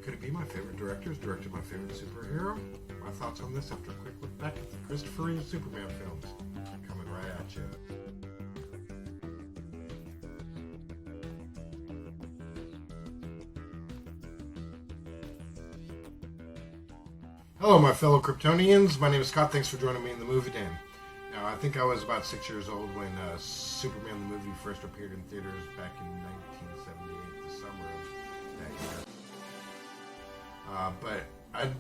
Could it be my favorite directors directed my favorite superhero? My thoughts on this after a quick look back at the Christopher Reeve Superman films. Coming right at you. Hello, my fellow Kryptonians. My name is Scott. Thanks for joining me in the movie den. Now, I think I was about 6 years old when Superman the movie first appeared in theaters back in 1978, the summer of that year. But I'm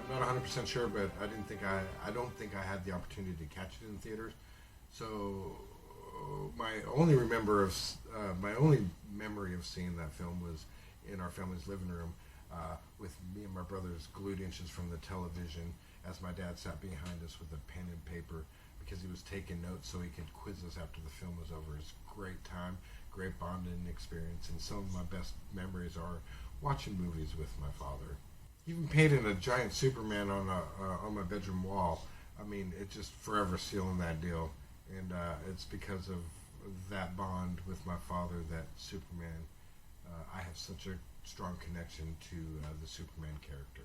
not 100% sure, but I don't think I had the opportunity to catch it in theaters. So my only memory of seeing that film was in our family's living room with me and my brothers glued inches from the television as my dad sat behind us with a pen and paper because he was taking notes so he could quiz us after the film was over. It's a great time, great bonding experience, and some of my best memories are watching movies with my father. Even painting a giant Superman on my bedroom wall. I mean, it's just forever sealing that deal, and it's because of that bond with my father that Superman. I have such a strong connection to the Superman character.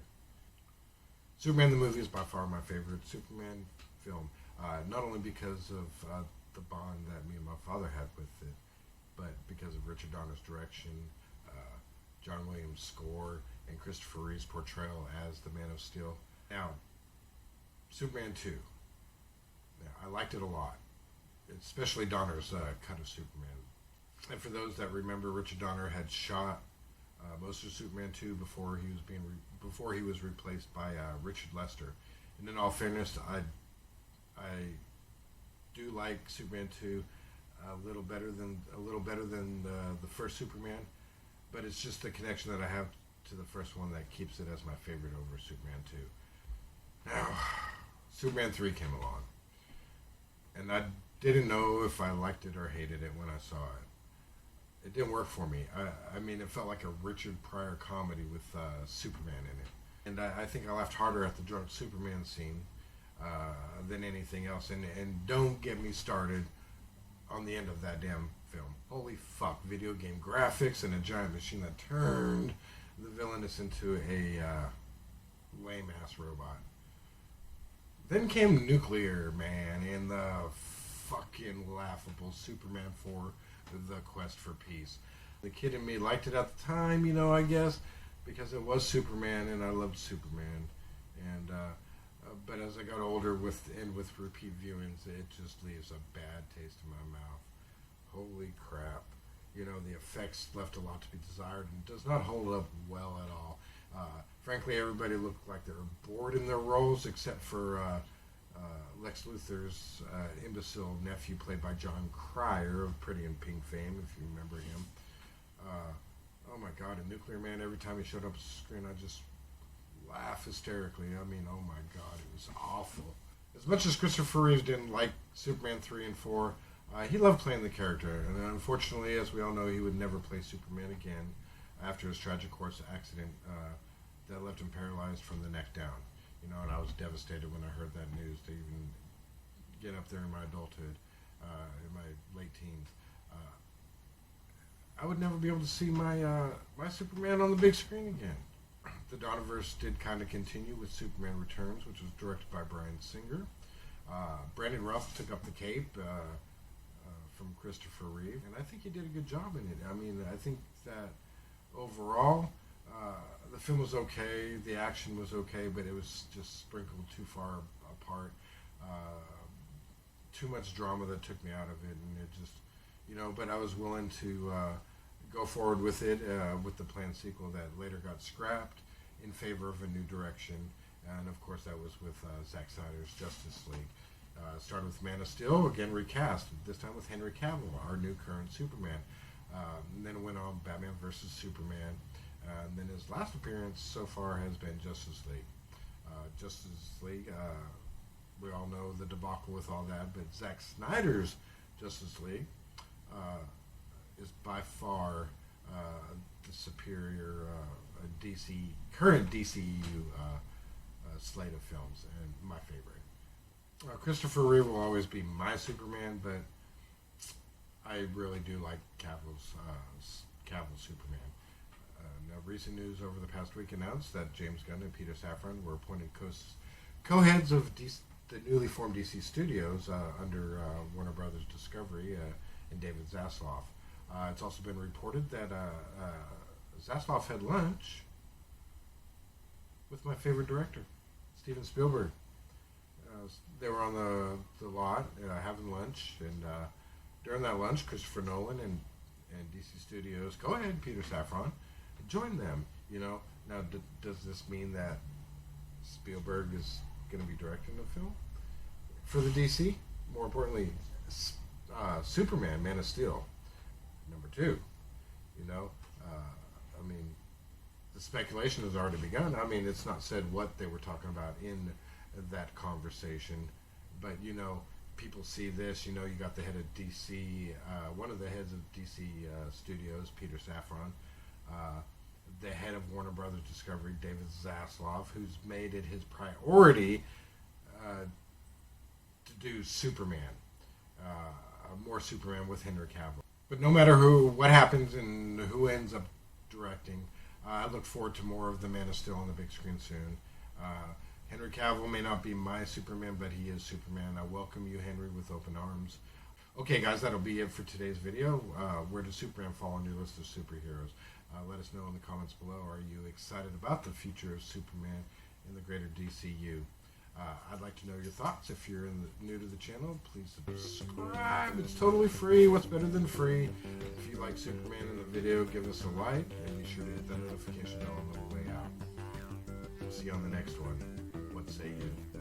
Superman the movie is by far my favorite Superman film, not only because of the bond that me and my father had with it, but because of Richard Donner's direction, John Williams' score, and Christopher Reeve's portrayal as the Man of Steel. Now, Superman 2. Now, I liked it a lot, especially Donner's cut of Superman. And for those that remember, Richard Donner had shot most of Superman 2 before he was replaced by Richard Lester. And in all fairness, I do like Superman 2 a little better than the first Superman, but it's just the connection that I have to the first one that keeps it as my favorite over Superman 2. Now, Superman 3 came along, and I didn't know if I liked it or hated it when I saw it. It didn't work for me. I mean, it felt like a Richard Pryor comedy with Superman in it. And I think I laughed harder at the drunk Superman scene than anything else. And don't get me started on the end of that damn film. Holy fuck, video game graphics and a giant machine that turned the villainess into a lame-ass robot. Then came Nuclear Man and the fucking laughable Superman 4, The Quest for Peace. The kid in me liked it at the time, I guess, because it was Superman and I loved Superman. And but as I got older with repeat viewings, it just leaves a bad taste in my mouth. Holy crap. The effects left a lot to be desired and does not hold up well at all. Frankly, everybody looked like they were bored in their roles except for Lex Luthor's imbecile nephew, played by John Cryer of Pretty in Pink fame, if you remember him. Oh my god, in Nuclear Man, every time he showed up on the screen, I just laugh hysterically. I mean, oh my god, it was awful. As much as Christopher Reeve didn't like Superman 3 and 4, he loved playing the character, and unfortunately, as we all know, he would never play Superman again after his tragic horse accident that left him paralyzed from the neck down. And I was devastated when I heard that news to even get up there in my adulthood, in my late teens. I would never be able to see my Superman on the big screen again. The Donnerverse did kind of continue with Superman Returns, which was directed by Bryan Singer. Brandon Routh took up the cape from Christopher Reeve, and I think he did a good job in it. I mean, I think that overall, the film was okay, the action was okay, but it was just sprinkled too far apart. Too much drama that took me out of it, and it just, but I was willing to go forward with it, with the planned sequel that later got scrapped in favor of a new direction, and of course that was with Zack Snyder's Justice League. Started with Man of Steel, again recast, this time with Henry Cavill, our new current Superman. And then it went on Batman vs. Superman. And then his last appearance so far has been Justice League. Justice League, we all know the debacle with all that, but Zack Snyder's Justice League is by far the superior current DCU slate of films, and my favorite. Christopher Reeve will always be my Superman, but I really do like Cavill's Superman. Now, recent news over the past week announced that James Gunn and Peter Safran were appointed co-heads of the newly formed DC Studios under Warner Brothers Discovery and David Zaslav. It's also been reported that Zaslav had lunch with my favorite director, Steven Spielberg. They were on the lot having lunch, and during that lunch, Christopher Nolan and DC Studios co-head Peter Safran joined them. Now does this mean that Spielberg is going to be directing the film for the DC? More importantly, Superman, Man of Steel, #2. I mean, the speculation has already begun. I mean, it's not said what they were talking about in that conversation, but people see this. You got the head of DC, one of the heads of DC Studios, Peter Safran, the head of Warner Brothers Discovery, David Zaslav, who's made it his priority to do Superman, more Superman with Henry Cavill. But no matter what happens and who ends up directing, I look forward to more of the Man of Steel on the big screen soon. Henry Cavill may not be my Superman, but he is Superman. I welcome you, Henry, with open arms. Okay, guys, that'll be it for today's video. Where does Superman fall on your list of superheroes? Let us know in the comments below. Are you excited about the future of Superman in the greater DCU? I'd like to know your thoughts. If you're new to the channel, please subscribe. It's totally free. What's better than free? If you like Superman in the video, give us a like, and be sure to hit that notification bell on the way out. We'll see you on the next one. What say you?